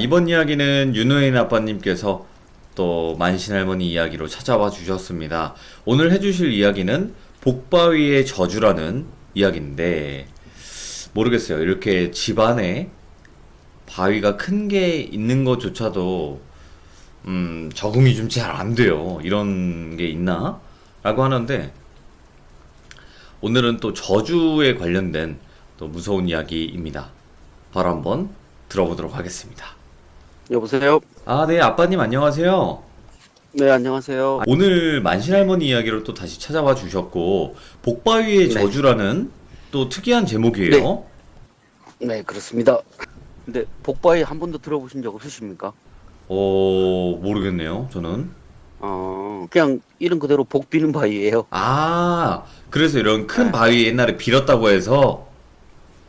이번 이야기는 윤호인 아빠님께서 또 만신할머니 이야기로 찾아와 주셨습니다. 오늘 해주실 이야기는 복바위의 저주라는 이야기인데, 모르겠어요. 이렇게 집안에 바위가 큰 게 있는 것조차도 적응이 좀 잘 안 돼요. 이런 게 있나? 라고 하는데, 오늘은 또 저주에 관련된 또 무서운 이야기입니다. 바로 한번 들어보도록 하겠습니다. 여보세요? 아, 네, 아빠님 안녕하세요. 네, 안녕하세요. 오늘 만신할머니 이야기로 또 다시 찾아와 주셨고, 복바위의 네. 저주라는 또 특이한 제목이에요. 네, 그렇습니다. 근데 복바위 한 번도 들어보신 적 없으십니까? 모르겠네요, 저는. 그냥 이름 그대로 복 비는 바위예요. 아, 그래서 이런 큰 네. 바위 옛날에 빌었다고 해서,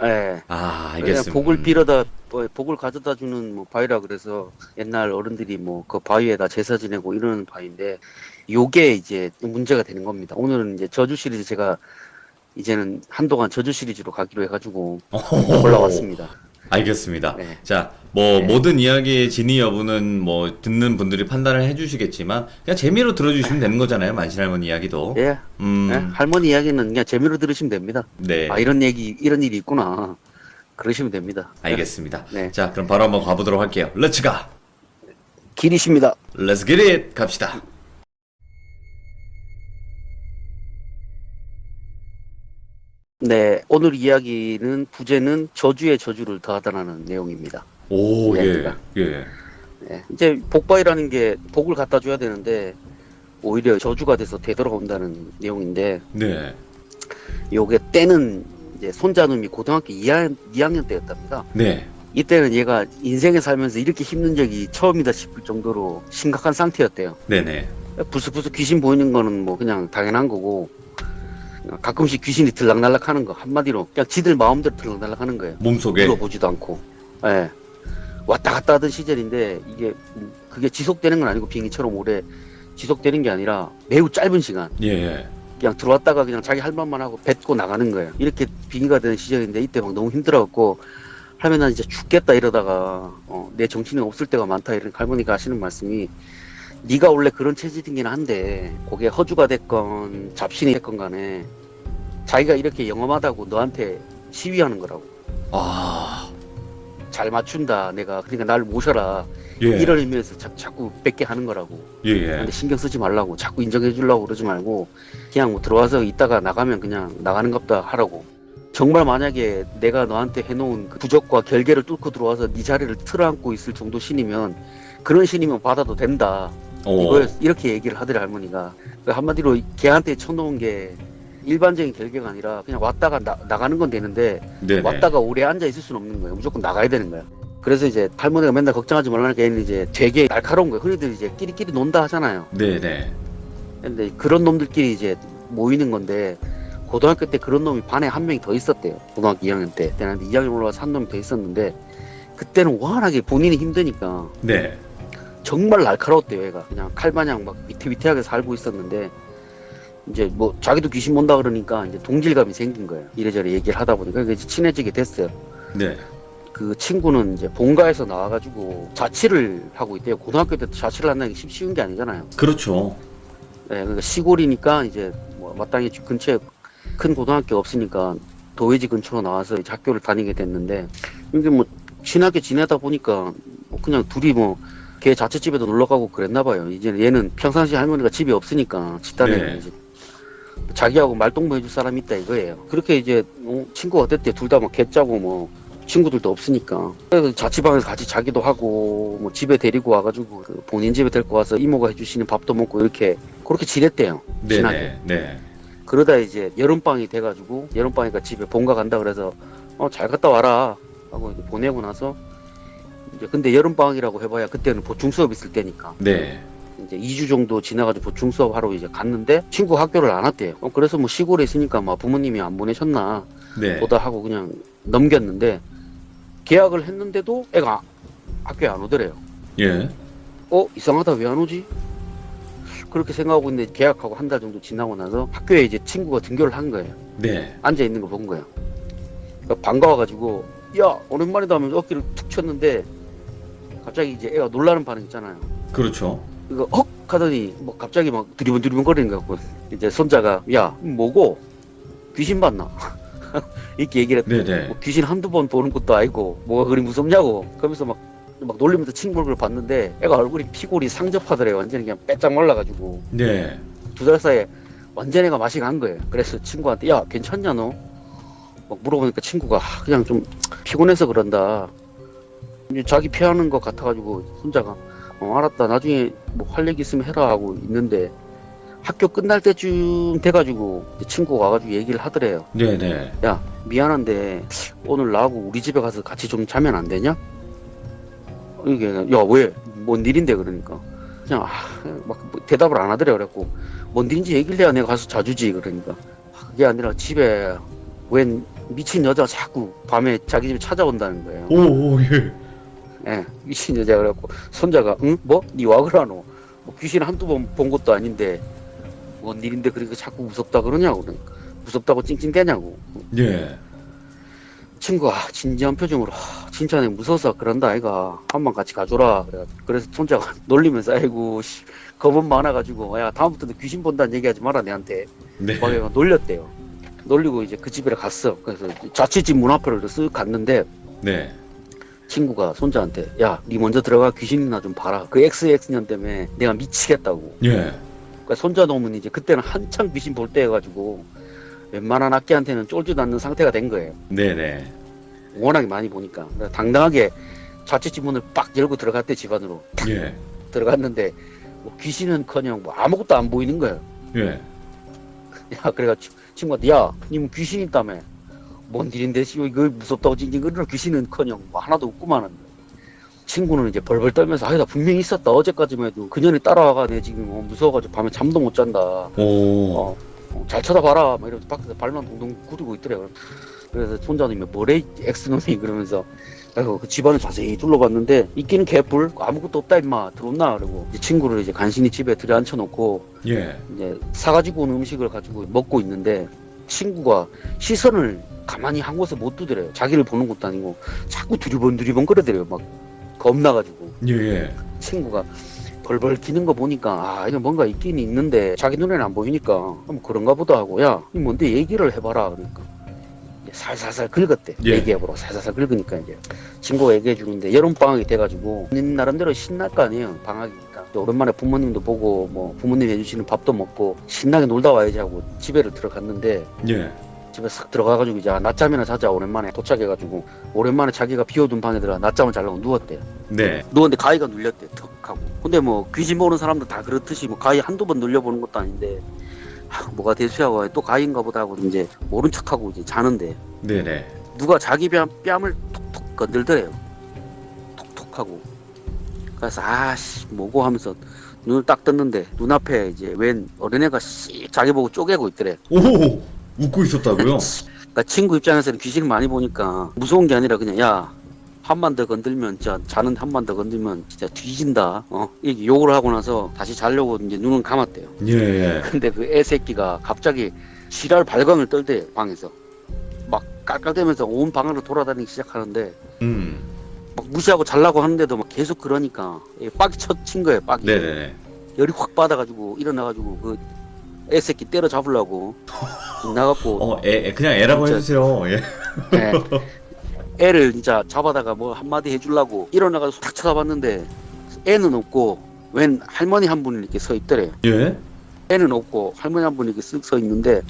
네. 아, 그냥 알겠습니다. 복을 빌어다, 복을 가져다 주는 뭐 바위라 그래서 옛날 어른들이 뭐 그 바위에다 제사 지내고 이러는 바위인데, 요게 이제 문제가 되는 겁니다. 오늘은 이제 저주 시리즈 제가 이제는 한동안 저주 시리즈로 가기로 해가지고 올라왔습니다. 알겠습니다. 네. 자, 뭐 네. 모든 이야기의 진위 여부는 뭐 듣는 분들이 판단을 해주시겠지만 그냥 재미로 들어주시면 되는 거잖아요. 만신할머니 이야기도. 예. 네, 할머니 이야기는 그냥 재미로 들으시면 됩니다. 네, 아, 이런 일이 있구나. 그러시면 됩니다. 알겠습니다. 네. 자, 그럼 바로 한번 가보도록 할게요. 렛츠 가! 길이십니다. Let's get it! 갑시다. 네, 오늘 이야기는 부제는 저주의 저주를 더하다라는 내용입니다. 오, 예, 이야기가. 예. 네, 이제 복바위라는 게 복을 갖다 줘야 되는데 오히려 저주가 돼서 되돌아온다는 내용인데 네, 요게 때는 이제 손자놈이 고등학교 2학년 때였답니다. 네, 이때는 얘가 인생에 살면서 이렇게 힘든 적이 처음이다 싶을 정도로 심각한 상태였대요. 네네. 부스부스 귀신 보이는 거는 뭐 그냥 당연한 거고 가끔씩 귀신이 들락날락 하는 거 한마디로 그냥 지들 마음대로 들락날락 하는 거예요. 몸속에. 물어보지도 않고. 예. 왔다 갔다 하던 시절인데 이게 그게 지속되는 건 아니고 비행기처럼 오래 지속되는 게 아니라 매우 짧은 시간 예, 그냥 들어왔다가 그냥 자기 할 말만 하고 뱉고 나가는 거예요. 이렇게 빙의가 되는 시절인데 이때 막 너무 힘들어갖고 할머니 난 이제 죽겠다 이러다가 내 정신이 없을 때가 많다 이런 할머니가 하시는 말씀이 네가 원래 그런 체질이긴 한데 그게 허주가 됐건 잡신이 됐건 간에 자기가 이렇게 영험하다고 너한테 시위하는 거라고. 아, 잘 맞춘다 내가 그러니까 날 모셔라 예, 이런 의미에서 자꾸 뺏게 하는 거라고. 예, 예. 근데 신경 쓰지 말라고 자꾸 인정해 주려고 그러지 말고 그냥 뭐 들어와서 있다가 나가면 그냥 나가는 것다 하라고. 정말 만약에 내가 너한테 해놓은 그 부적과 결계를 뚫고 들어와서 네 자리를 틀어안고 있을 정도 신이면 그런 신이면 받아도 된다. 이렇게 얘기를 하더래 할머니가. 그 한마디로 걔한테 쳐놓은 게 일반적인 결계가 아니라 그냥 왔다가 나가는 건 되는데 네네. 왔다가 오래 앉아 있을 수는 없는 거예요. 무조건 나가야 되는 거야. 그래서 이제 할머니가 맨날 걱정하지 말라니까 얘는 이제 되게 날카로운 거예요. 흔히들 이제 끼리끼리 논다 하잖아요. 네네. 근데 그런 놈들끼리 이제 모이는 건데 고등학교 때 그런 놈이 반에 한 명이 더 있었대요. 고등학교 2학년 때. 내가 2학년 올라와서 한 놈이 더 있었는데 그때는 워낙에 본인이 힘드니까 네. 정말 날카로웠대요. 얘가 그냥 칼마냥 막 위태위태하게 살고 있었는데 이제 뭐 자기도 귀신 본다 그러니까 이제 동질감이 생긴 거예요. 이래저래 얘기를 하다 보니까 이제 친해지게 됐어요. 네. 그 친구는 이제 본가에서 나와가지고 자취를 하고 있대요. 고등학교 때도 자취를 한다는 게 쉬운 게 아니잖아요. 그렇죠. 네, 그러니까 시골이니까 이제 뭐 마땅히 집 근처에 큰 고등학교 없으니까 도회지 근처로 나와서 이제 학교를 다니게 됐는데 이게 뭐 친하게 지내다 보니까 뭐 그냥 둘이 뭐 걔 자취집에도 놀러 가고 그랬나 봐요. 이제 얘는 평상시 할머니가 집에 없으니까 집단에 네. 이제 자기하고 말동무 해줄 사람이 있다 이거예요. 그렇게 이제 친구가 어땠대. 둘 다 뭐 개짜고 뭐 친구들도 없으니까. 그래서 자취방에서 같이 자기도 하고 뭐 집에 데리고 와가지고 그 본인 집에 데리고 와서 이모가 해주시는 밥도 먹고 이렇게 그렇게 지냈대요. 친하게. 네네. 네. 그러다 이제 여름방이 돼가지고 여름방이니까 집에 본가 간다 그래서 잘 갔다 와라 하고 이제 보내고 나서 이제 근데 여름방학이라고 해봐야 그때는 보충 수업 있을 때니까 네. 이제 2주 정도 지나가지고 보충 수업 하러 이제 갔는데 친구 학교를 안 왔대요. 그래서 뭐 시골에 있으니까 뭐 부모님이 안 보내셨나 네. 보다 하고 그냥 넘겼는데 계약을 했는데도 애가 학교에 안 오더래요. 예. 이상하다 왜 안 오지? 그렇게 생각하고 있는데 계약하고 한 달 정도 지나고 나서 학교에 이제 친구가 등교를 한 거예요. 네. 앉아 있는 거 본 거예요. 그러니까 반가워가지고 야 오랜만이다 하면서 어깨를 툭 쳤는데 갑자기 이제 애가 놀라는 반응 있잖아요. 그렇죠. 이거 헉 하더니 뭐 갑자기 막 두리번두리번 거리는 것 같고 이제 손자가 야 뭐고 귀신 봤나 이렇게 얘기를 했 네네. 뭐 귀신 한두 번 보는 것도 아니고 뭐가 그리 무섭냐고 그러면서 막 놀리면서 친구 얼굴을 봤는데 애가 얼굴이 피골이 상접하더래요. 완전히 그냥 빼짝 말라가지고 네. 2살 사이에 완전 애가 맛이 간 거예요. 그래서 친구한테 야 괜찮냐 너? 막 물어보니까 친구가 그냥 좀 피곤해서 그런다. 이제 자기 피하는 것 같아가지고 손자가 알았다 나중에 뭐 할 얘기 있으면 해라 하고 있는데 학교 끝날 때쯤 돼가지고 친구가 와가지고 얘기를 하더래요. 네네. 야 미안한데 오늘 나하고 우리 집에 가서 같이 좀 자면 안 되냐? 이게 야 왜? 뭔 일인데 그러니까 그냥 막 대답을 안 하더래. 그래갖고 뭔 일인지 얘기를 해야 내가 가서 자주지. 그러니까 그게 아니라 집에 웬 미친 여자가 자꾸 밤에 자기 집에 찾아온다는 거예요. 오, 예. 예, 미친 여자. 그래갖고 손자가 응? 뭐? 니 와 그러노? 뭐 귀신 한두 번 본 것도 아닌데 뭔 일인데 그러니까 자꾸 무섭다 그러냐고. 그러니까 무섭다고 찡찡대냐고. 예. 친구가 진지한 표정으로 진짜 내 무서워서 그런다 아이가 한번 같이 가줘라. 그래서 손자가 놀리면서 아이고 겁은 많아가지고 야 다음부터는 귀신 본다는 얘기하지 마라 내한테. 네. 막 얘가 놀렸대요. 놀리고 이제 그 집에 갔어. 그래서 자취집 문 앞으로 쓱 갔는데 네. 친구가 손자한테 야 니 먼저 들어가 귀신이나 좀 봐라. 그 XX년 때문에 내가 미치겠다고. 예. 그러니까 손자 놈은 이제 그때는 한창 귀신 볼 때여가지고 웬만한 악기한테는 쫄지도 않는 상태가 된 거예요. 네네. 워낙에 많이 보니까. 그래서 당당하게 자취집 문을 빡 열고 들어갔대. 집안으로 탁 예. 들어갔는데 뭐 귀신은커녕 뭐 아무것도 안 보이는 거예요. 예. 야 그래가지고 친구한테 야 님 귀신 있다며. 뭔 일인데 이거 무섭다고 징징거리는 귀신은커녕 뭐 하나도 없구만 하는 거예요. 친구는 이제 벌벌 떨면서 아니다 분명히 있었다. 어제까지만 해도 그년이 따라와가 내 지금 무서워가지고 밤에 잠도 못 잔다. 오. 잘 쳐다봐라 막 이러면서 밖에서 발만 동동 구르고 있더래요. 그래서 손자님이 뭐래 엑스놈이 그러면서 그 집안을 자세히 둘러봤는데 있기는 개뿔 아무것도 없다 임마 들어온나. 그러고 이제 친구를 이제 간신히 집에 들여앉혀놓고 예. 이제 사가지고 온 음식을 가지고 먹고 있는데 친구가 시선을 가만히 한 곳에 못 두더래요. 자기를 보는 것도 아니고 자꾸 두리번 거리더래요. 막 겁나가지고. 예. 친구가 벌벌 기는 거 보니까 이거 뭔가 있긴 있는데 자기 눈에는 안 보이니까 뭐 그런가 보다 하고 야 이 뭔데 얘기를 해봐라. 그러니까 살살살 긁었대. 예. 얘기해보라. 살살살 긁으니까 이제 친구가 얘기해주는데 여름방학이 돼가지고 본인 나름대로 신날 거 아니에요. 방학이니까 오랜만에 부모님도 보고 뭐 부모님 해주시는 밥도 먹고 신나게 놀다 와야지 하고 집에를 들어갔는데 예. 집에 싹 들어가가지고 이제 낮잠이나 자자 오랜만에 도착해가지고 오랜만에 자기가 비워둔 방에 들어가 낮잠을 자려고 누웠대요. 네. 누웠는데 가위가 눌렸대. 턱 하고. 근데 뭐 귀신 보는 사람들 다 그렇듯이 뭐 가위 한두 번 눌려보는 것도 아닌데 뭐가 대수하고 또 가위인가 보다 하고 이제 모른 척하고 이제 자는데 네네. 누가 자기 뺨을 톡톡 건들더래요. 톡톡 하고. 그래서 뭐고 하면서 눈을 딱 떴는데 눈앞에 이제 웬 어린애가 씩 자기 보고 쪼개고 있더래. 오! 웃고 있었다고요? 그러니까 친구 입장에서는 귀신을 많이 보니까 무서운 게 아니라 그냥 야 한 번 더 건들면 진짜 자는 한 번 더 건들면 진짜 뒤진다. 이렇게 욕을 하고 나서 다시 자려고 이제 눈을 감았대요. 예. 근데 그 애새끼가 갑자기 지랄 발광을 떨대 방에서 막 깔깔대면서 온 방으로 돌아다니기 시작하는데 막 무시하고 잘라고 하는데도 막 계속 그러니까 빡이 친 거예요. 빡이. 네네네. 열이 확 받아가지고 일어나가지고 그 애새끼 때려 잡으려고 나갔고 그냥 애라고 진짜. 해주세요. 예. 네. 애를 진짜 잡아다가 뭐 한마디 해주려고 일어나가서 탁 쳐다봤는데 애는 없고 웬 할머니 한 분이 이렇게 서 있더래요. 예? 애는 없고 할머니 한 분이 이렇게 쓱 서 있는데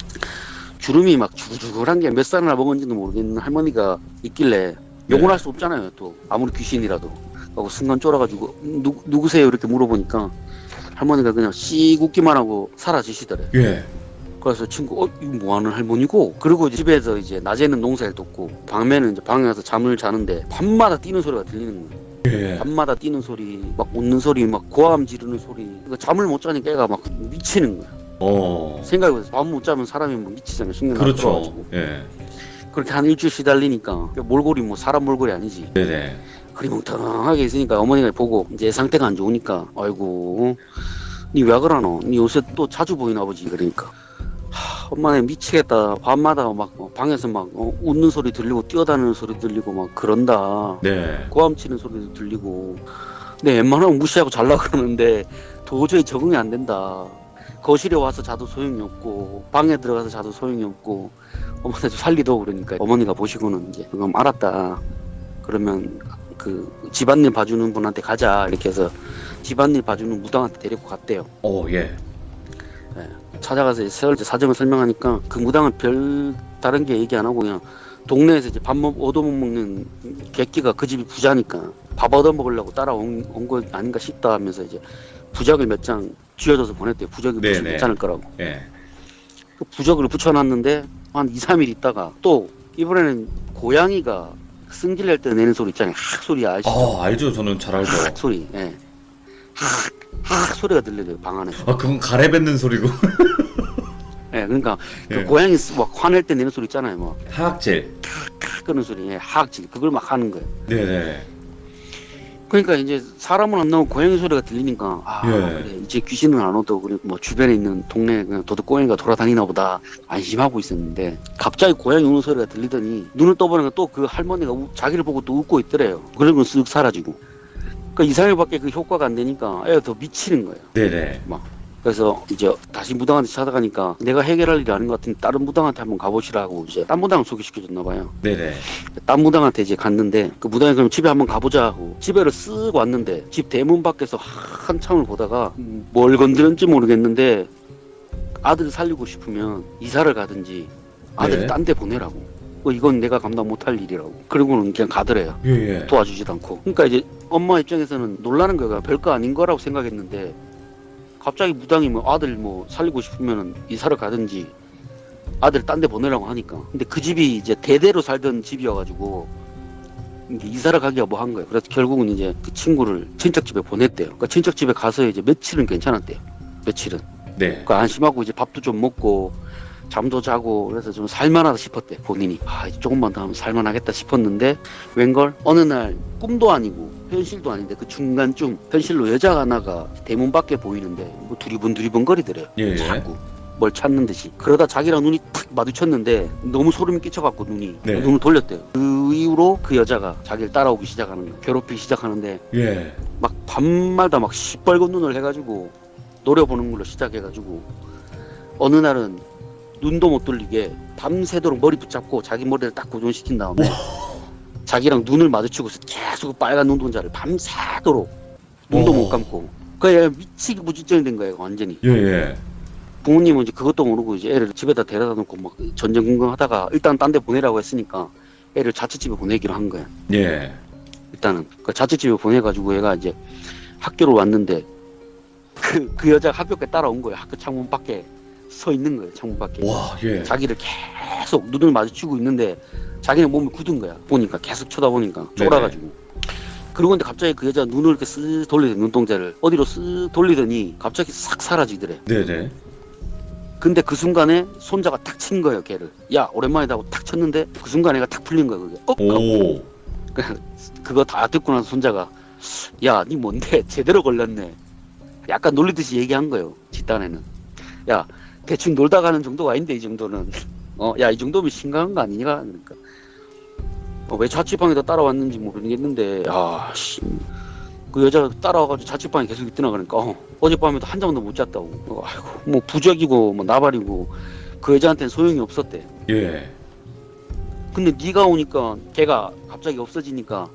주름이 막 주글주글한 게 몇 살이나 먹은지도 모르겠는 할머니가 있길래 욕을 할 수 없잖아요. 또 아무리 귀신이라도. 하고 순간 쫄아가지고 누구세요 이렇게 물어보니까 할머니가 그냥 씩 웃기만 하고 사라지시더래. 예. 그래서 친구 이거 뭐하는 할머니고. 그리고 이제 집에서 이제 낮에는 농사일 돕고 밤에는 이제 방에 가서 잠을 자는데 밤마다 뛰는 소리가 들리는 거예요. 예. 밤마다 뛰는 소리, 막 웃는 소리, 막 고함 지르는 소리. 그러니까 잠을 못 자니까 애가 막 미치는 거야. 생각해보세요. 밤 못 자면 사람이 뭐 미치잖아요. 신경 그렇죠. 들어가지고. 예. 그렇게 한 일주일 시달리니까 몰골이 뭐 사람 몰골이 아니지. 네네. 그리뭉텅하게 있으니까 어머니가 보고 이제 상태가 안 좋으니까 아이고 니 왜 그러노? 니 요새 또 자주 보이나 보지. 그러니까 엄마네 미치겠다. 밤마다 막 방에서 막 웃는 소리 들리고 뛰어다니는 소리 들리고 막 그런다. 네. 고함 치는 소리도 들리고 근데 웬만하면 무시하고 잘라 그러는데 도저히 적응이 안 된다. 거실에 와서 자도 소용이 없고 방에 들어가서 자도 소용이 없고 어머니도 살리도 그러니까 어머니가 보시고는 이제 그럼 알았다. 그러면 그 집안일 봐주는 분한테 가자 이렇게 해서 집안일 봐주는 무당한테 데리고 갔대요. 예. 찾아가서 이제 사정을 설명하니까 그 무당은 별 다른 게 얘기 안 하고 그냥 동네에서 이제 얻어못 먹는 객기가 그 집이 부자니까 밥 얻어먹으려고 따라온 거 아닌가 싶다 하면서 이제 부적을 몇 장 쥐어줘서 보냈대요. 부적이 붙이면 괜찮을 거라고. 예. 그 부적을 붙여놨는데 한 2, 3일 있다가 또 이번에는 고양이가 승질 낼 때 내는 소리 있잖아요. 학 소리 아시죠? 알죠. 저는 잘 알죠. 학 소리. 예. 학 소리가 들려요 방 안에서. 그건 가래 뱉는 소리고. 예, 그러니까 예. 그 고양이 막 화낼 때 내는 소리 있잖아요. 뭐 하악질. 그런 소리, 하악질 그걸 막 하는 거예요. 네네. 그러니까 이제 사람은 안 나오고 고양이 소리가 들리니까 예. 그래, 이제 귀신은 안 오도 그리고 뭐 주변에 있는 동네 그냥 도둑고양이가 돌아다니나 보다 안심하고 있었는데 갑자기 고양이 우는 소리가 들리더니 눈을 떠보니까 또 그 할머니가 자기를 보고 또 웃고 있더래요. 그런 건 쓱 사라지고. 그러니까 2, 3일밖에 그 효과가 안 되니까 애가 더 미치는 거예요. 네네. 그래서 이제 다시 무당한테 찾아가니까 내가 해결할 일이 아닌 것 같으니 다른 무당한테 한번 가보시라고 이제 딴 무당을 소개시켜줬나 봐요. 네네. 딴 무당한테 이제 갔는데 그 무당이 그럼 집에 한번 가보자 하고 집에를 쓱 왔는데 집 대문 밖에서 한참을 보다가 뭘 건드렸는지 모르겠는데 아들을 살리고 싶으면 이사를 가든지 아들을 네. 딴 데 보내라고. 이건 내가 감당 못할 일이라고. 그러고는 그냥 가더래요. 예. 도와주지도 않고. 그러니까 이제 엄마 입장에서는 놀라는 거가 별거 아닌 거라고 생각했는데 갑자기 무당이 뭐 아들 뭐 살리고 싶으면 이사를 가든지 아들 딴 데 보내라고 하니까. 근데 그 집이 이제 대대로 살던 집이어가지고 이제 이사를 가기가 뭐 한 거예요. 그래서 결국은 이제 그 친구를 친척집에 보냈대요. 그러니까 친척집에 가서 이제 며칠은 괜찮았대요. 며칠은. 네. 그러니까 안심하고 이제 밥도 좀 먹고 잠도 자고 그래서 좀 살만하다 싶었대 본인이. 이제 조금만 더 하면 살만하겠다 싶었는데 웬걸 어느 날 꿈도 아니고 현실도 아닌데 그 중간쯤 현실로 여자 하나가 대문 밖에 보이는데 뭐 두리번 거리더래요. 예. 자꾸 뭘 찾는 듯이. 그러다 자기랑 눈이 탁 마주쳤는데 너무 소름이 끼쳐갖고 눈이 네. 눈을 돌렸대요. 그 이후로 그 여자가 자기를 따라오기 시작하는 거예요. 괴롭히기 시작하는데 예. 막 밤마다 막 시뻘건 눈을 해가지고 노려보는 걸로 시작해가지고 어느 날은 눈도 못 돌리게 밤새도록 머리 붙잡고 자기 머리를 딱 고정시킨 다음에 자기랑 눈을 마주치고서 계속 빨간 눈동자를 밤새도록 눈도 못 감고 그게 미치게 무지정이 된 거예요 완전히. 예. 부모님은 이제 그것도 모르고 이제 애를 집에다 데려다 놓고 막 전전긍긍하다가 일단 딴 데 보내라고 했으니까 애를 자취집에 보내기로 한 거야. 예. 일단은 그 자취집에 보내가지고 얘가 이제 학교로 왔는데 그 여자가 학교까지 따라온 거예요. 학교 창문 밖에 서 있는 거예요. 창문 밖에. 와, 예. 자기를 계속 눈을 마주치고 있는데 자기는 몸이 굳은 거야. 보니까 계속 쳐다보니까 쫄아가지고. 그러고 근데 갑자기 그 여자 눈을 이렇게 쓱 돌리더니 눈동자를 어디로 쓱 돌리더니 갑자기 싹 사라지더래. 네네. 근데 그 순간에 손자가 탁 친 거예요. 걔를. 야 오랜만이다 하고 탁 쳤는데 그 순간에 얘가 탁 풀린 거야. 그게. 오. 그거 다 듣고 나서 손자가 야 니 뭔데 제대로 걸렸네. 약간 놀리듯이 얘기한 거예요. 뒷단에는. 야 대충 놀다 가는 정도가 아닌데 이 정도는. 야 이 정도면 심각한 거 아니냐? 그러니까. 왜 자취방에다 따라왔는지 모르겠는데 그 여자가 따라와가지고 자취방에 계속 있더나. 그러니까 어젯밤에도 한 잠도 못 잤다고. 아이고 뭐 부적이고 뭐 나발이고 그 여자한테는 소용이 없었대. 예. 근데 네가 오니까 걔가 갑자기 없어지니까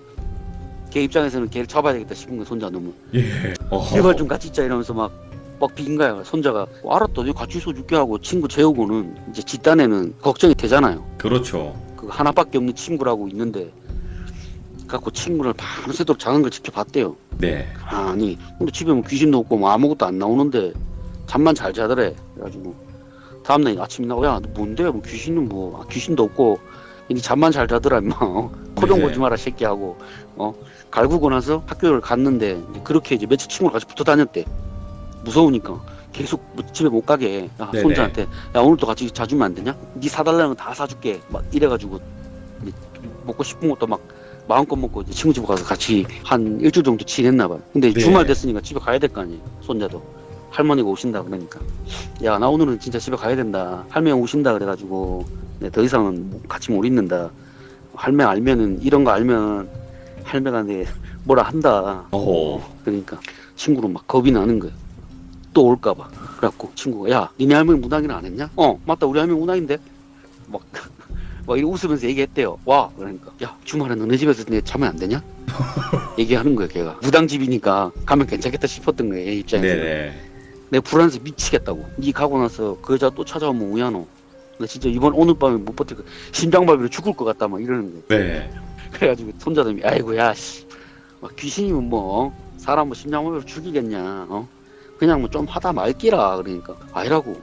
걔 입장에서는 걔를 잡아야 되겠다 싶은 거야. 손자 놈은. 예. 제발 좀 같이 있자 이러면서 막 비긴 거야. 손자가 알았다 내가 같이 있어줄게 하고 친구 재우고는 이제 집단에는 걱정이 되잖아요. 그렇죠. 그 하나밖에 없는 친구라고 있는데 갖고 친구를 밤새도록 작은 걸 지켜봤대요. 네. 아니 근데 집에 뭐 귀신도 없고 뭐 아무것도 안 나오는데 잠만 잘 자더래. 그래가지고 다음날 아침에 나고 야 너 뭔데 뭐 귀신은 뭐 귀신도 없고 이 잠만 잘 자더라 임마. 코좀 네. 보지 마라 새끼 하고 갈구고 나서 학교를 갔는데 이제 그렇게 이제 며칠 친구랑 같이 붙어 다녔대. 무서우니까 계속 뭐 집에 못 가게 네네. 손자한테 야 오늘도 같이 자주면 안 되냐? 네 사달라는 거 다 사줄게 막 이래가지고 먹고 싶은 것도 막 마음껏 먹고 이제 친구 집에 가서 같이 한 일주일 정도 지냈나 봐요. 근데 네. 주말 됐으니까 집에 가야 될 거 아니에요. 손자도 할머니가 오신다 그러니까 야 나 오늘은 진짜 집에 가야 된다. 할머니 오신다 그래가지고 더 이상은 같이 못 있는다. 할머니 알면은 이런 거 알면 할매가 내 뭐라 한다. 그러니까 친구는 막 겁이 나는 거야. 또 올까봐. 그래갖고 친구가 야 니네 할머니 무당이나 안 했냐? 맞다 우리 할머니 무당인데 막 막 이렇게 웃으면서 얘기했대요. 와 그러니까 야 주말에 너네 집에서 내 자면 안 되냐? 얘기하는 거야 걔가. 무당집이니까 가면 괜찮겠다 싶었던 거야 얘 입장에서. 네네. 내가 불안해서 미치겠다고. 니 가고 나서 그 여자 또 찾아오면 우야노. 나 진짜 이번 오늘 밤에 못 버틸 거 심장마비로 죽을 것 같다 막 이러는 거야. 네. 그래가지고 손자들이 아이고 야씨 귀신이면 뭐 사람 뭐 심장마비로 죽이겠냐. 그냥 뭐 좀 하다 말기라. 그러니까 아니라고.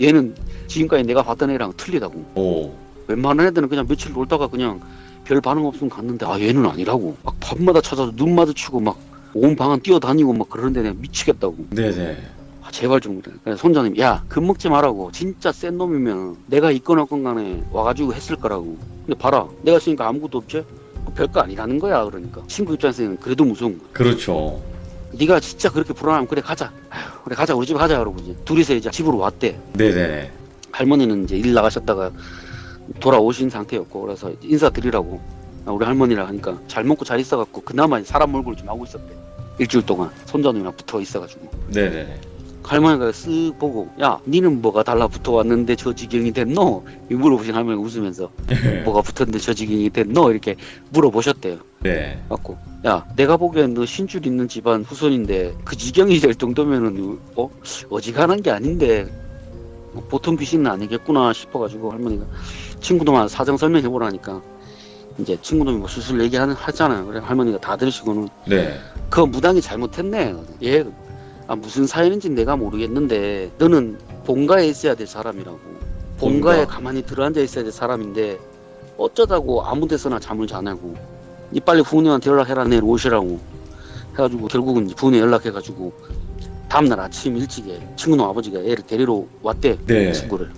얘는 지금까지 내가 봤던 애랑 틀리다고. 웬만한 애들은 그냥 며칠 놀다가 그냥 별 반응 없으면 갔는데 얘는 아니라고. 막 밤마다 찾아서 눈 마주치고 막 온 방안 뛰어다니고 막 그러는데 내가 미치겠다고. 네네. 제발 좀 그래. 그래서 손자님 야 겁먹지 말라고. 진짜 센 놈이면 내가 있건 없건 간에 와가지고 했을 거라고. 근데 봐라 내가 있으니까 아무것도 없지? 별거 아니라는 거야. 그러니까 친구 입장에서는 그래도 무서운 거야. 그렇죠. 네가 진짜 그렇게 불안하면 그래 가자. 그래 가자 우리 집에 가자. 그러고 이제 둘이서 이제 집으로 왔대. 네네. 할머니는 이제 일 나가셨다가 돌아오신 상태였고 그래서 인사드리라고 우리 할머니라 하니까 잘 먹고 잘 있어갖고 그나마 사람 얼굴을 좀 하고 있었대. 일주일 동안 손자놈이랑 붙어 있어가지고. 네네. 할머니가 쓱 보고 야 니는 뭐가 달라붙어 왔는데 저 지경이 됐노? 물어보신 할머니가 웃으면서 뭐가 붙었는데 저 지경이 됐노? 이렇게 물어보셨대요. 네. 갖고 야 내가 보기엔 너 신줄 있는 집안 후손인데 그 지경이 될 정도면은 어지간한 게 아닌데 보통 귀신은 아니겠구나 싶어가지고 할머니가 친구들만 사정 설명해보라니까 이제 친구들이 뭐 수술 얘기하잖아요. 그래 할머니가 다 들으시고는 네. 그 무당이 잘못했네. 얘 무슨 사연인지 내가 모르겠는데 너는 본가에 있어야 될 사람이라고. 본가에 가만히 들어앉아 있어야 될 사람인데 어쩌다고 아무 데서나 잠을 자냐고. 니 빨리 부모님한테 연락해라 내일 오시라고 해가지고 결국은 부모님 연락해가지고 다음날 아침 일찍에 친구놈 아버지가 애를 데리러 왔대. 네. 친구를.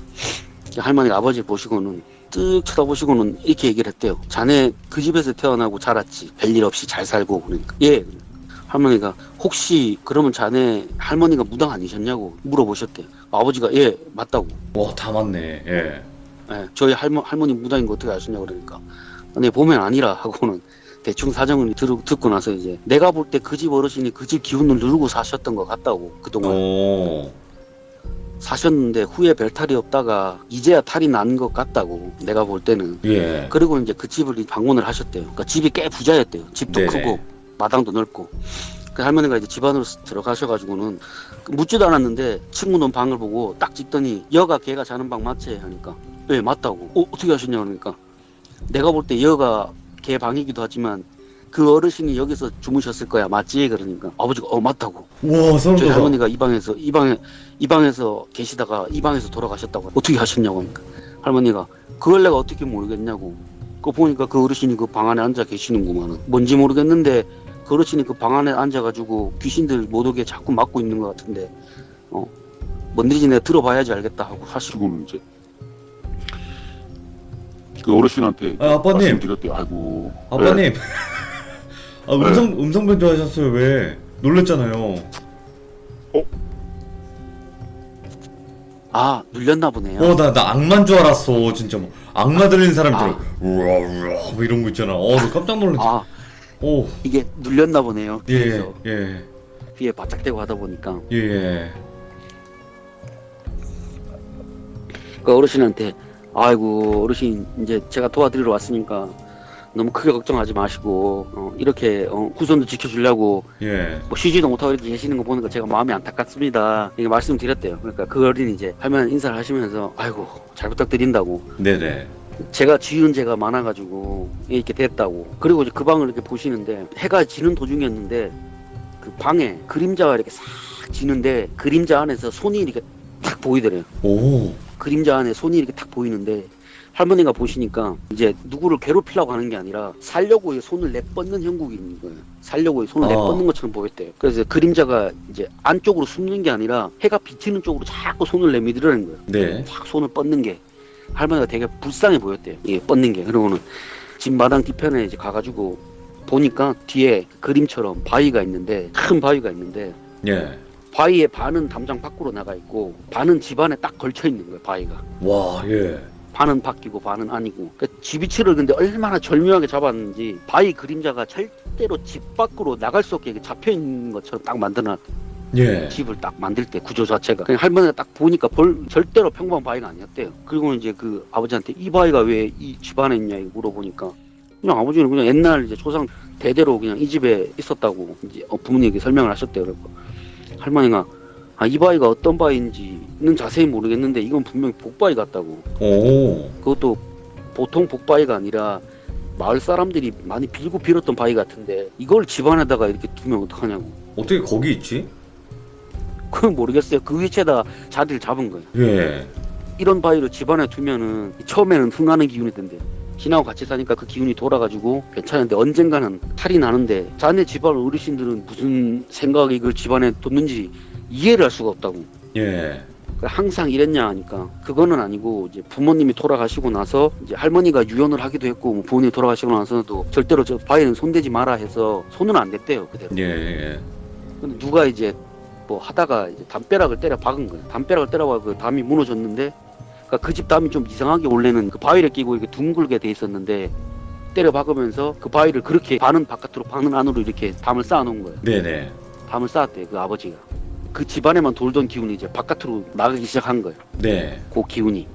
할머니가 아버지를 보시고는 뜩 쳐다보시고는 이렇게 얘기를 했대요. 자네 그 집에서 태어나고 자랐지. 별일 없이 잘 살고. 그러니까 예. 할머니가 혹시 그러면 자네 할머니가 무당 아니셨냐고 물어보셨대. 아버지가 예 맞다고. 와 다 맞네. 예. 예, 저희 할머니 무당인 거 어떻게 아셨냐고 그러니까 네 보면 아니라 하고는 대충 사정을 듣고 나서 이제 내가 볼 때 그 집 어르신이 그 집 기운을 누르고 사셨던 것 같다고. 그동안 사셨는데 후에 별 탈이 없다가 이제야 탈이 난 것 같다고 내가 볼 때는. 예. 그리고 이제 그 집을 방문을 하셨대요. 그러니까 집이 꽤 부자였대요. 집도 네네. 크고 마당도 넓고. 그 할머니가 이제 집 안으로 들어가셔가지고는 묻지도 않았는데 친구놈 방을 보고 딱 찍더니 여가 걔가 자는 방 맞지? 하니까 네 맞다고. 어떻게 하셨냐 그러니까 내가 볼 때 여가 걔 방이기도 하지만 그 어르신이 여기서 주무셨을 거야 맞지? 그러니까 아버지가 맞다고. 와 소름 저희 돋아. 할머니가 이 방에서 계시다가 이 방에서 돌아가셨다고. 어떻게 하셨냐고 하니까 할머니가 그걸 내가 어떻게 모르겠냐고. 그거 보니까 그 어르신이 그 방 안에 앉아 계시는구만은. 뭔지 모르겠는데 그 어르신이 그 방 안에 앉아가지고 귀신들 못 오게 자꾸 막고 있는 것 같은데 뭔지 내가 들어봐야지 알겠다 하고 하시고는 이제 그 어르신한테 아빠님. 말씀드렸대요. 아이고. 아빠님. 아 음성 변조하셨어요. 왜? 놀랬잖아요. 눌렸나 보네요. 나 악마인 줄 알았어. 진짜 뭐 악마 들린 사람들 우와 우와 뭐 이런 거 있잖아. 나 깜짝 놀랐어. 이게 눌렸나 보네요. 예. 그래서 예. 귀에 바짝 대고 하다 보니까 예. 그 어르신한테 아이고 어르신 이제 제가 도와드리러 왔으니까 너무 크게 걱정하지 마시고 이렇게 후손도 지켜주려고 예. 뭐 쉬지도 못하고 이렇게 계시는 거 보니까 제가 마음이 안타깝습니다. 이렇게 말씀드렸대요. 그러니까 그 어린이 이제 할머니 인사를 하시면서 아이고 잘 부탁드린다고. 네네. 제가 지은 죄가 많아가지고 이렇게 됐다고. 그리고 이제 그 방을 이렇게 보시는데 해가 지는 도중이었는데 그 방에 그림자가 이렇게 싹 지는데 그림자 안에서 손이 이렇게 탁 보이더래요. 오. 그림자 안에 손이 이렇게 탁 보이는데 할머니가 보시니까 이제 누구를 괴롭히려고 하는 게 아니라 살려고 손을 내뻗는 형국이 있는 거예요. 살려고 손을 내뻗는 것처럼 보였대요. 그래서 그림자가 이제 안쪽으로 숨는 게 아니라 해가 비치는 쪽으로 자꾸 손을 내밀으려는 거예요. 네. 탁 손을 뻗는 게 할머니가 되게 불쌍해 보였대요. 이게 뻗는 게. 그러고는 집 마당 뒤편에 이제 가가지고 보니까 뒤에 그림처럼 바위가 있는데 큰 바위가 있는데 예. 바위의 반은 담장 밖으로 나가 있고 반은 집 안에 딱 걸쳐 있는 거예요. 바위가. 와 예. 반은 바뀌고 반은 아니고. 그러니까 지비치를 근데 얼마나 절묘하게 잡았는지 바위 그림자가 절대로 집 밖으로 나갈 수 없게 잡혀 있는 것처럼 딱 만들어놨대요. 예. 집을 딱 만들 때 구조 자체가 그냥 할머니가 딱 보니까 절대로 평범한 바위가 아니었대요. 그리고 이제 그 아버지한테 이 바위가 왜 이 집안에 있냐 이거 물어보니까 그냥 아버지는 그냥 옛날 이제 조상 대대로 그냥 이 집에 있었다고 이제 부모님에게 설명을 하셨대요. 그래서 할머니가 이 바위가 어떤 바위인지는 자세히 모르겠는데 이건 분명히 복바위 같다고. 오. 그것도 보통 복바위가 아니라 마을 사람들이 많이 빌고 빌었던 바위 같은데 이걸 집안에다가 이렇게 두면 어떡하냐고. 어떻게 거기 있지? 그건 모르겠어요. 그 위치에다 자리를 잡은 거예요. 예. 이런 바위를 집안에 두면은 처음에는 흥하는 기운이 든대요. 신하고 같이 사니까 그 기운이 돌아가지고 괜찮은데 언젠가는 탈이 나는데 자네 집안 어르신들은 무슨 생각이 이걸 집안에 뒀는지 이해를 할 수가 없다고. 예. 항상 이랬냐 하니까 그거는 아니고 이제 부모님이 돌아가시고 나서 이제 할머니가 유언을 하기도 했고 뭐 부모님이 돌아가시고 나서도 절대로 저 바위는 손대지 마라 해서 손은 안 댔대요 그대로. 예. 예. 근데 누가 이제 뭐 하다가 이제 담벼락을 때려 박은 거예요. 담벼락을 때려봐 그 담이 무너졌는데 그러니까 그 집 담이 좀 이상하게 원래는 그 바위를 끼고 이렇게 둥글게 돼 있었는데 때려 박으면서 그 바위를 그렇게 반은 바깥으로 반은 안으로 이렇게 담을 쌓아 놓은 거예요. 네네. 담을 쌓았대요 그 아버지가. 그 집안에만 돌던 기운이 이제 바깥으로 나가기 시작한 거예요. 네. 그 기운이.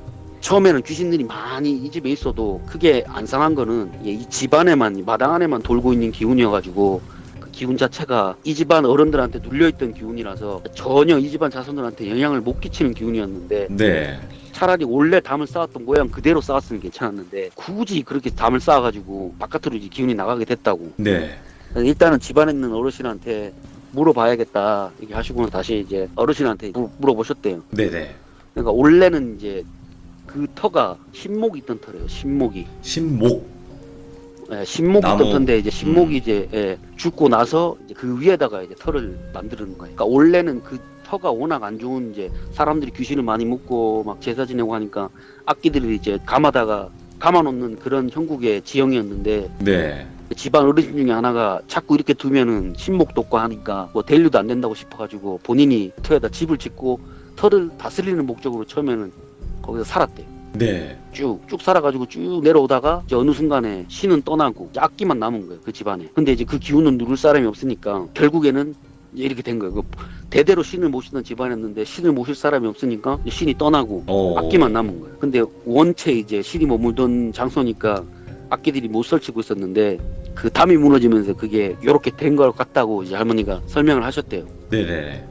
처음에는 귀신들이 많이 이 집에 있어도 크게 안 상한 거는 이 집안에만 마당 안에만 돌고 있는 기운이어가지고 그 기운 자체가 이 집안 어른들한테 눌려있던 기운이라서 전혀 이 집안 자손들한테 영향을 못 끼치는 기운이었는데 네. 차라리 원래 담을 쌓았던 모양 그대로 쌓았으면 괜찮았는데 굳이 그렇게 담을 쌓아가지고 바깥으로 이제 기운이 나가게 됐다고. 네. 일단은 집안에 있는 어르신한테 물어봐야겠다 이렇게 하시고는 다시 이제 어르신한테 물어보셨대요. 네네. 그러니까 원래는 이제 그 터가 신목이 있던 터래요. 신목이. 신목. 예, 신목이 나무. 있던 터인데 이제 신목이 이제 예, 죽고 나서 이제 그 위에다가 이제 터를 만드는 거예요. 그러니까 원래는 그 터가 워낙 안 좋은 이제 사람들이 귀신을 많이 묻고 막 제사 지내고 하니까 악기들이 이제 감아놓는 그런 형국의 지형이었는데 네. 집안 어르신 중에 하나가 자꾸 이렇게 두면은 신목 돋고 하니까 뭐 대류도 안 된다고 싶어가지고 본인이 터에다 집을 짓고 터를 다스리는 목적으로 처음에는 거기서 살았대요. 네. 쭉 살아가지고 쭉 내려오다가 이제 어느 순간에 신은 떠나고 이제 악기만 남은 거예요 그 집안에. 근데 이제 그 기운은 누를 사람이 없으니까 결국에는 이제 이렇게 된 거예요. 대대로 신을 모시던 집안이었는데 신을 모실 사람이 없으니까 이제 신이 떠나고 악기만 남은 거예요. 근데 원체 이제 신이 머물던 장소니까 악기들이 못 설치고 있었는데 그 담이 무너지면서 그게 요렇게 된 것 같다고 이제 할머니가 설명을 하셨대요. 네네.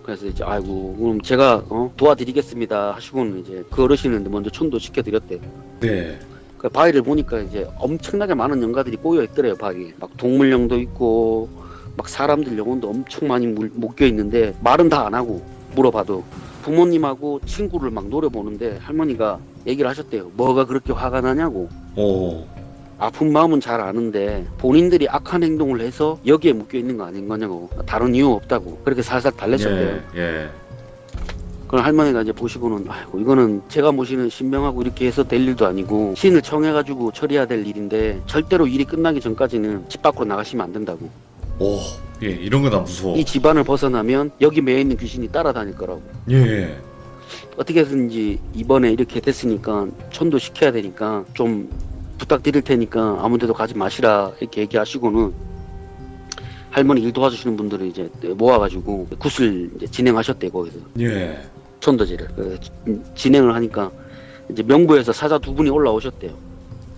그래서 이제 아이고 그럼 제가 도와드리겠습니다 하시고는 이제 그 어르신은 먼저 천도 시켜드렸대요. 네. 그 바위를 보니까 이제 엄청나게 많은 영가들이 꼬여 있더래요. 바위에 막 동물령도 있고 막 사람들 영혼도 엄청 많이 묶여 있는데 말은 다 안 하고 물어봐도 부모님하고 친구를 막 노려보는데 할머니가 얘기를 하셨대요. 뭐가 그렇게 화가 나냐고. 오. 아픈 마음은 잘 아는데 본인들이 악한 행동을 해서 여기에 묶여 있는 거 아닌 거냐고. 다른 이유 없다고. 그렇게 살살 달래셨대요. 예. 예. 그럼 할머니가 이제 보시고는 아이고 이거는 제가 모시는 신명하고 이렇게 해서 될 일도 아니고 신을 청해가지고 처리해야 될 일인데 절대로 일이 끝나기 전까지는 집 밖으로 나가시면 안 된다고. 오. 예. 이런 거 나 무서워. 이 집안을 벗어나면 여기 매여 있는 귀신이 따라다닐 거라고. 예. 어떻게 해서든지 이번에 이렇게 됐으니까 천도 시켜야 되니까 좀 부탁드릴 테니까 아무 데도 가지 마시라 이렇게 얘기하시고는 할머니 일 도와주시는 분들을 이제 모아가지고 굿을 이제 진행하셨대요 거기서. 예. 천도제를 진행을 하니까 이제 명부에서 사자 두 분이 올라오셨대요.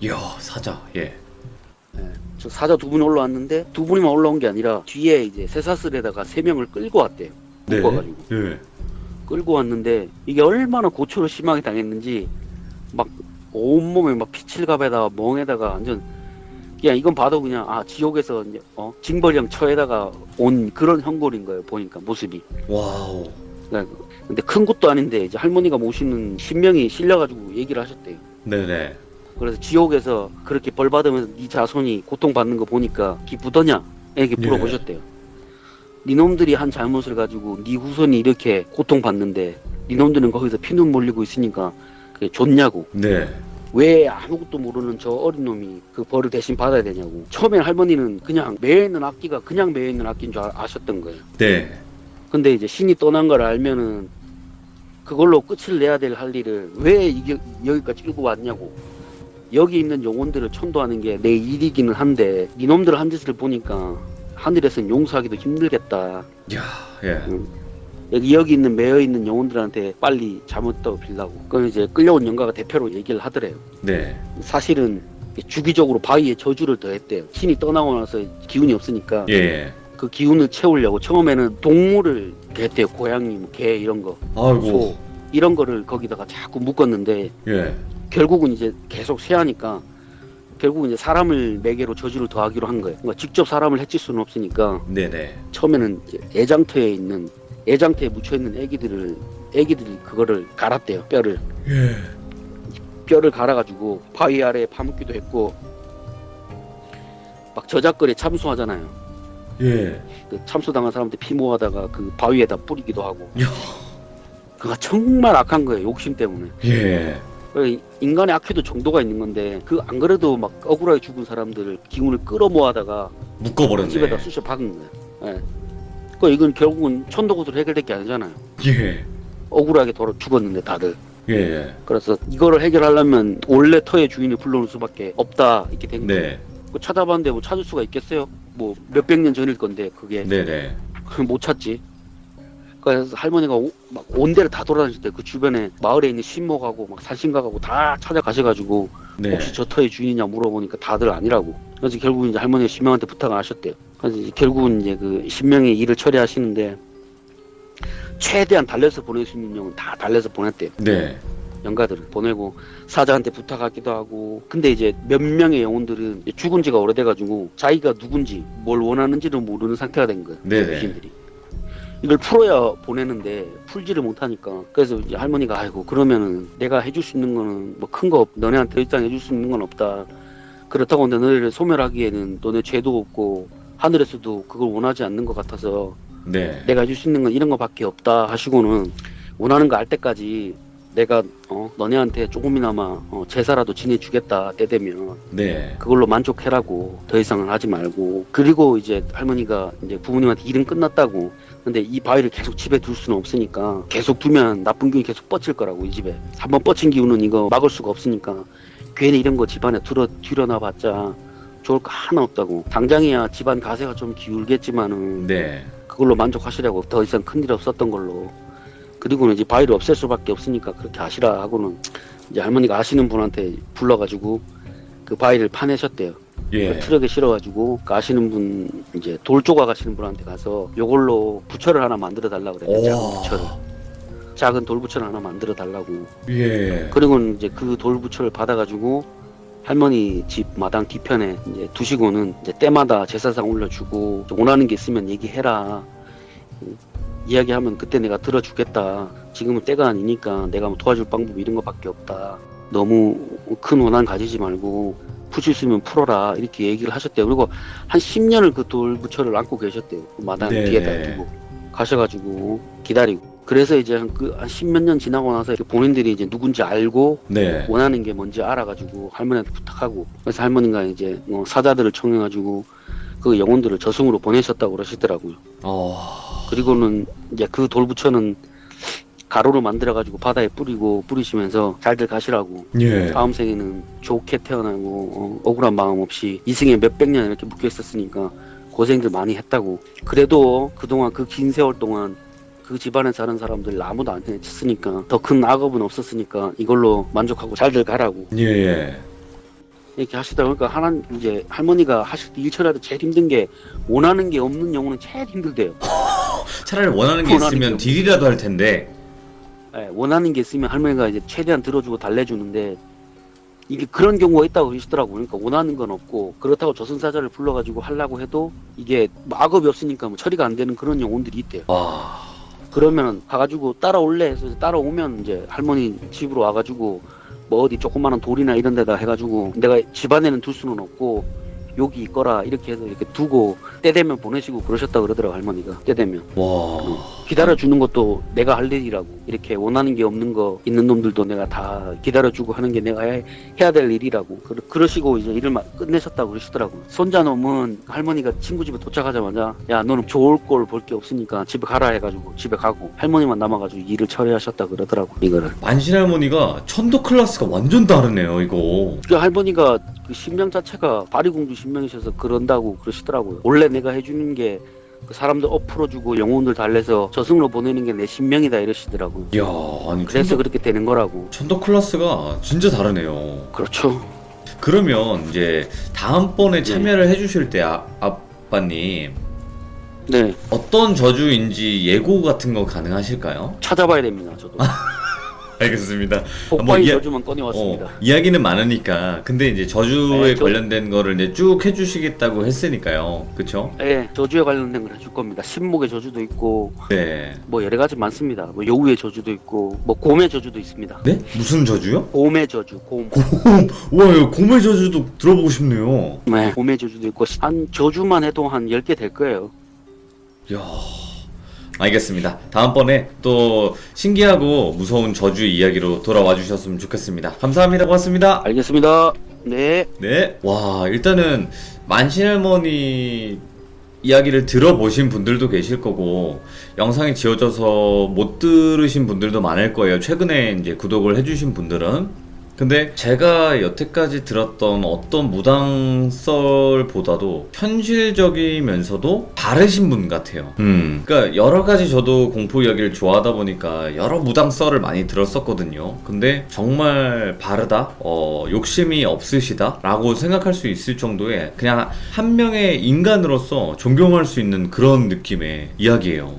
이야, 사자. 예. 저 사자 두 분이 올라왔는데 두 분이만 올라온 게 아니라 뒤에 이제 쇠사슬에다가 3명을 끌고 왔대요. 네. 묶어가지고. 예. 끌고 왔는데 이게 얼마나 고초를 심하게 당했는지 막 온몸에 막 피칠갑에다가 멍에다가 완전 그냥 이건 봐도 그냥 지옥에서 이제 징벌령 처에다가 온 그런 형골인 거예요. 보니까 모습이. 와우. 근데 큰 것도 아닌데 이제 할머니가 모시는 신명이 실려가지고 얘기를 하셨대요. 네네. 그래서 지옥에서 그렇게 벌 받으면서 네 자손이 고통받는 거 보니까 기쁘더냐 이렇게 물어보셨대요. 니놈들이 한 잘못을 가지고 네 후손이 이렇게 고통받는데 니놈들은 거기서 피눈 몰리고 있으니까 그게 좋냐고. 네. 왜 아무것도 모르는 저 어린 놈이 그 벌을 대신 받아야 되냐고. 처음엔 할머니는 그냥 매여있는 악기가 그냥 매여있는 악기인 줄 아셨던 거예요. 네. 근데 이제 신이 떠난 걸 알면은 그걸로 끝을 내야 될 할 일을 왜 이게 여기까지 끌고 왔냐고. 여기 있는 영혼들을 천도하는 게 내 일이기는 한데 이놈들 한 짓을 보니까 하늘에서는 용서하기도 힘들겠다. 야, 예. 여기 있는 매여 있는 영혼들한테 빨리 잘못도 빌라고. 그건 이제 끌려온 영가가 대표로 얘기를 하더래요. 네. 사실은 주기적으로 바위에 저주를 더했대요. 신이 떠나고 나서 기운이 없으니까 예. 그 기운을 채우려고 처음에는 동물을 했대요. 고양이, 뭐 개 이런 거, 아이고. 소 이런 거를 거기다가 자꾸 묶었는데 예. 결국은 이제 계속 세하니까 결국은 이제 사람을 매개로 저주를 더하기로 한 거예요. 그러니까 직접 사람을 해칠 수는 없으니까 네네. 처음에는 이제 애장터에 묻혀 있는 애기들이 그거를 갈았대요. 뼈를 갈아가지고 바위 아래에 파묻기도 했고 막 저작거리에 참수하잖아요. 예. 그 참수당한 사람들 피 모아다가 그 바위에다 뿌리기도 하고. 야. 그가 정말 악한 거예요. 욕심 때문에. 예. 인간의 악해도 정도가 있는 건데 그 안 그래도 막 억울하게 죽은 사람들을 기운을 끌어모아다가 묶어버렸네. 집에다 쑤셔 박은 거예요. 예. 그 이건 결국은 천도구들 해결될 게 아니잖아요. 예. 억울하게 돌아 죽었는데 다들. 예. 그래서 이거를 해결하려면 원래 터의 주인을 불러올 수밖에 없다 이렇게 된 거예요. 네. 그 찾아봤는데 뭐 찾을 수가 있겠어요? 뭐 몇백 년 전일 건데 그게 네네. 못 찾지. 그래서 할머니가 막 온 데를 다 돌아다닐 때 그 주변에 마을에 있는 신목하고 막 산신각하고 다 찾아가셔가지고 네. 혹시 저 터의 주인이냐 물어보니까 다들 아니라고. 그래서 결국은 이제 할머니가 신명한테 부탁을 하셨대요. 그래서 이제 결국은 이제 그 신명의 일을 처리하시는데 최대한 달래서 보낼 수 있는 영은 다 달래서 보냈대요. 네. 영가들을 보내고 사자한테 부탁하기도 하고. 근데 이제 몇 명의 영혼들은 죽은 지가 오래돼가지고 자기가 누군지 뭘 원하는지를 모르는 상태가 된 거예요. 네네. 귀신들이. 이걸 풀어야 보내는데 풀지를 못하니까. 그래서 이제 할머니가 아이고 그러면은 내가 해줄 수 있는 거는 뭐 큰 거 너네한테 일단 해줄 수 있는 건 없다. 그렇다고 너네를 소멸하기에는 너네 죄도 없고 하늘에서도 그걸 원하지 않는 것 같아서 네. 내가 해줄 수 있는 건 이런 거밖에 없다 하시고는 원하는 거 알 때까지 내가 너네한테 조금이나마 제사라도 지내주겠다 때 되면 네. 그걸로 만족해라고 더 이상은 하지 말고. 그리고 이제 할머니가 이제 부모님한테 일은 끝났다고. 근데 이 바위를 계속 집에 둘 수는 없으니까 계속 두면 나쁜 기운이 계속 뻗칠 거라고 이 집에. 한번 뻗친 기운은 이거 막을 수가 없으니까 괜히 이런 거 집안에 들여놔봤자 좋을 거 하나 없다고. 당장이야 집안 가세가 좀 기울겠지만은 네. 그걸로 만족하시라고. 더 이상 큰일 없었던 걸로. 그리고는 이제 바위를 없앨 수밖에 없으니까 그렇게 하시라 하고는 이제 할머니가 아시는 분한테 불러가지고 그 바위를 파내셨대요. 예. 그 트럭에 실어가지고 그 아시는 분 이제 돌 조각 하시는 분한테 가서 요걸로 부처를 하나 만들어 달라고 그래요. 작은 부처를. 작은 돌 부처를 하나 만들어 달라고. 예. 그리고는 이제 그 돌 부처를 받아가지고 할머니 집 마당 뒤편에 이제 두시고는 이제 때마다 제사상 올려주고 원하는 게 있으면 얘기해라. 이야기하면 그때 내가 들어주겠다. 지금은 때가 아니니까 내가 뭐 도와줄 방법 이런 거밖에 없다. 너무 큰 원한 가지지 말고 푸실 수 있으면 풀어라. 이렇게 얘기를 하셨대요. 그리고 한 10년을 그 돌부처를 안고 계셨대요. 그 마당 네네. 뒤에다 두고 가셔가지고 기다리고. 그래서 이제 한 10몇 년 지나고 나서 이렇게 본인들이 이제 누군지 알고 네. 원하는 게 뭔지 알아가지고 할머니한테 부탁하고. 그래서 할머니가 이제 사자들을 청해가지고 그 영혼들을 저승으로 보내셨다고 그러시더라고요. 그리고는 이제 그 돌부처는 가루로 만들어가지고 바다에 뿌리시면서 잘들 가시라고. 예. 다음 생에는 좋게 태어나고 억울한 마음 없이 이승에 몇백 년 이렇게 묶여 있었으니까 고생들 많이 했다고. 그래도 그동안 그 긴 세월 동안 그 집안에 사는 사람들 아무도 안 해쳤으니까 더 큰 악업은 없었으니까 이걸로 만족하고 잘들 가라고. 예. 이렇게 하시다 보니까 이제 할머니가 하실 때 일처리할 때 제일 힘든 게 원하는 게 없는 영혼은 제일 힘들대요. 차라리 원하는 게 있으면 딜이라도 할 텐데. 네, 원하는 게 있으면 할머니가 이제 최대한 들어주고 달래주는데 이게 그런 경우가 있다고 그러시더라고요. 그러니까 원하는 건 없고 그렇다고 저승사자를 불러가지고 하려고 해도 이게 악업이 없으니까 뭐 처리가 안 되는 그런 영혼들이 있대요. 그러면 가가지고 따라올래 해서 따라오면 이제 할머니 집으로 와가지고 뭐 어디 조그마한 돌이나 이런 데다 해가지고 내가 집안에는 둘 수는 없고 여기 있거라 이렇게 해서 이렇게 두고 때 되면 보내시고 그러셨다 그러더라고 할머니가. 때 되면 와. 기다려주는 것도 내가 할 일이라고. 이렇게 원하는 게 없는 거 있는 놈들도 내가 다 기다려주고 하는 게 내가 해야 될 일이라고. 그러시고 이제 일을 끝내셨다고 그러시더라고. 손자놈은 할머니가 친구 집에 도착하자마자 야 너는 좋을 걸 볼 게 없으니까 집에 가라 해가지고 집에 가고 할머니만 남아가지고 일을 처리하셨다 그러더라고 이거를. 만신할머니가 천도 클래스가 완전 다르네요 이거. 그 할머니가 그 신명 자체가 파리공주 신명이셔서 그런다고 그러시더라고요. 원래 내가 해주는 게 그 사람들 엎풀어주고 영혼들 달래서 저승으로 보내는 게 내 신명이다 이러시더라고요. 이야, 아니 그래서 그렇게 되는 거라고. 천도 클래스가 진짜 다르네요. 그렇죠. 그러면 이제 다음번에 참여를 해주실 때 아빠님 네, 어떤 저주인지 예고 같은 거 가능하실까요? 찾아봐야 됩니다. 저도 알겠습니다. 복바이 이야- 저주만 꺼내왔습니다. 이야기는 많으니까 근데 이제 저주에 네, 관련된 거를 이제 쭉 해주시겠다고 했으니까요, 그쵸? 네, 저주에 관련된 걸 해줄 겁니다. 신목의 저주도 있고 네. 뭐 여러 가지 많습니다. 뭐 여우의 저주도 있고 뭐 곰의 저주도 있습니다. 네? 무슨 저주요? 곰의 저주, 곰. 와, 이거 곰의 저주도 들어보고 싶네요. 네, 곰의 저주도 있고 한 저주만 해도 한 10개 될 거예요. 이야. 알겠습니다. 다음번에 또 신기하고 무서운 저주 이야기로 돌아와 주셨으면 좋겠습니다. 감사합니다. 고맙습니다. 알겠습니다. 네. 네. 와, 일단은 만신할머니 이야기를 들어보신 분들도 계실 거고 영상이 지워져서 못 들으신 분들도 많을 거예요. 최근에 이제 구독을 해주신 분들은. 근데 제가 여태까지 들었던 어떤 무당썰보다도 현실적이면서도 다르신 분 같아요. 그러니까 여러 가지 저도 공포 이야기를 좋아하다 보니까 여러 무당썰을 많이 들었었거든요. 근데 정말 바르다, 욕심이 없으시다 라고 생각할 수 있을 정도의 그냥 한 명의 인간으로서 존경할 수 있는 그런 느낌의 이야기예요.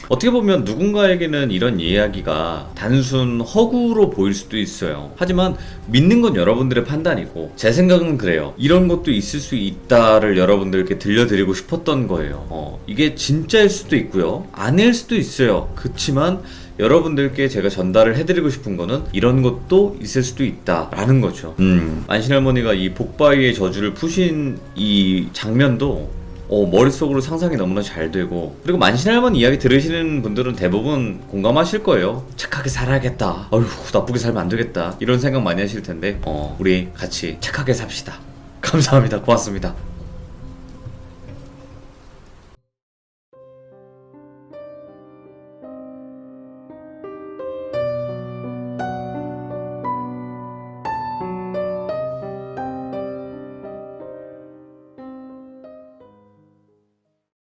어떻게 보면 누군가에게는 이런 이야기가 단순 허구로 보일 수도 있어요. 하지만 믿는 건 여러분들의 판단이고 제 생각은 그래요. 이런 것도 있을 수 있다를 여러분들께 들려드리고 싶었던 거예요. 이게 진짜일 수도 있고요, 아닐 수도 있어요. 그치만 여러분들께 제가 전달을 해드리고 싶은 거는 이런 것도 있을 수도 있다라는 거죠. 만신할머니가 이 복바위의 저주를 푸신 이 장면도 머릿속으로 상상이 너무나 잘 되고, 그리고 만신할머니 이야기 들으시는 분들은 대부분 공감하실 거예요. 착하게 살아야겠다, 어휴 나쁘게 살면 안 되겠다, 이런 생각 많이 하실 텐데 우리 같이 착하게 삽시다. 감사합니다. 고맙습니다.